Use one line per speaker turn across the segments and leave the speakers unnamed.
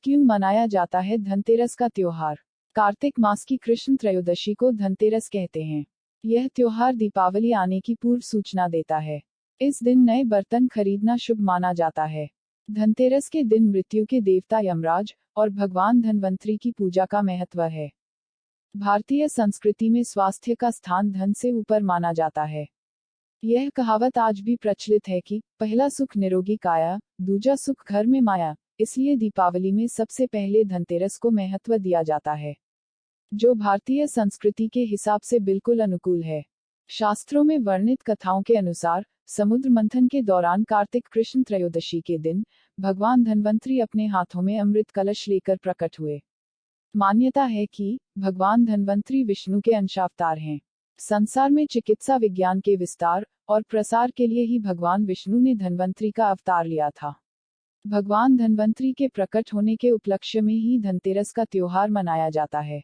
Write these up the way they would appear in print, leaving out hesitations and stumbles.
क्यों मनाया जाता है धनतेरस का त्योहार? कार्तिक मास की कृष्ण त्रयोदशी को धनतेरस कहते हैं। यह त्योहार दीपावली आने की पूर्व सूचना देता है। इस दिन नए बर्तन खरीदना शुभ माना जाता है। धनतेरस के दिन मृत्यु के देवता यमराज और भगवान धनवंतरी की पूजा का महत्व है। भारतीय संस्कृति में स्वास्थ्य का स्थान धन से ऊपर माना जाता है। यह कहावत आज भी प्रचलित है कि पहला सुख निरोगी काया, दूजा सुख घर में माया। इसलिए दीपावली में सबसे पहले धनतेरस को महत्व दिया जाता है, जो भारतीय संस्कृति के हिसाब से बिल्कुल अनुकूल है। शास्त्रों में वर्णित कथाओं के अनुसार समुद्र मंथन के दौरान कार्तिक कृष्ण त्रयोदशी के दिन भगवान धनवंतरी अपने हाथों में अमृत कलश लेकर प्रकट हुए। मान्यता है कि भगवान धनवंतरी विष्णु के अंशावतार हैं। संसार में चिकित्सा विज्ञान के विस्तार और प्रसार के लिए ही भगवान विष्णु ने धनवंतरी का अवतार लिया था। भगवान धनवंतरी के प्रकट होने के उपलक्ष्य में ही धनतेरस का त्योहार मनाया जाता है।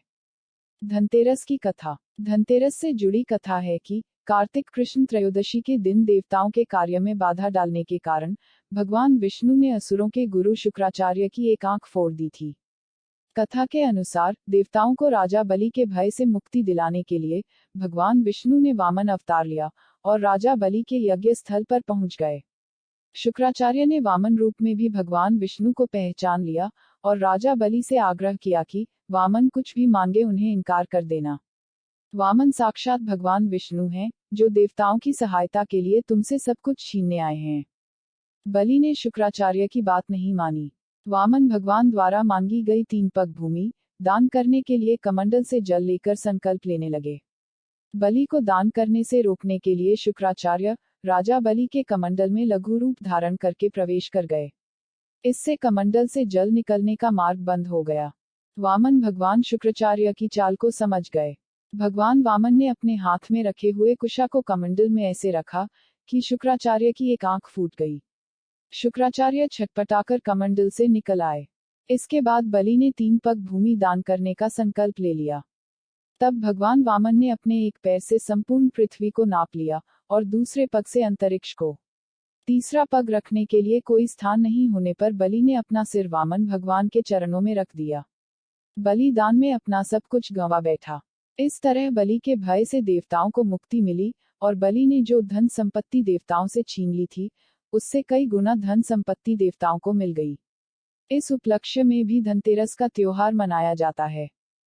धनतेरस की कथा। धनतेरस से जुड़ी कथा है कि कार्तिक कृष्ण त्रयोदशी के दिन देवताओं के कार्य में बाधा डालने के कारण भगवान विष्णु ने असुरों के गुरु शुक्राचार्य की एक आंख फोड़ दी थी। कथा के अनुसार देवताओं को राजा बलि के भय से मुक्ति दिलाने के लिए भगवान विष्णु ने वामन अवतार लिया और राजा बलि के यज्ञ स्थल पर पहुंच गए। शुक्राचार्य ने वामन रूप में भी भगवान विष्णु को पहचान लिया और राजा बलि से आग्रह किया कि वामन कुछ भी मांगे उन्हें इनकार कर देना। वामन साक्षात भगवान विष्णु हैं, जो देवताओं की सहायता के लिए तुमसे सब कुछ छीनने आए हैं। बलि ने शुक्राचार्य की बात नहीं मानी। वामन भगवान द्वारा मांगी गई 3 पग भूमि दान करने के लिए कमंडल से जल लेकर संकल्प लेने लगे। बलि को दान करने से रोकने के लिए शुक्राचार्य राजा बलि के कमंडल में लघु रूप धारण करके प्रवेश कर गए। इससे कमंडल से जल निकलने का मार्ग बंद हो गया। वामन भगवान शुक्राचार्य की चाल को समझ गए। भगवान वामन ने अपने हाथ में रखे हुए कुशा को कमंडल में ऐसे रखा कि शुक्राचार्य की एक आंख फूट गई। शुक्राचार्य छटपटाकर कमंडल से निकल आए। इसके बाद बलि ने 3 पग भूमि दान करने का संकल्प ले लिया। तब भगवान वामन ने अपने एक पैर से संपूर्ण पृथ्वी को नाप लिया और दूसरे पग से अंतरिक्ष को। तीसरा पग रखने के लिए कोई स्थान नहीं होने पर बलि ने अपना सिर वामन भगवान के चरणों में रख दिया। बलि दान में अपना सब कुछ गंवा बैठा। इस तरह बलि के भय से देवताओं को मुक्ति मिली और बलि ने जो धन संपत्ति देवताओं से छीन ली थी, उससे कई गुना धन संपत्ति देवताओं को मिल गई। इस उपलक्ष्य में भी धनतेरस का त्योहार मनाया जाता है।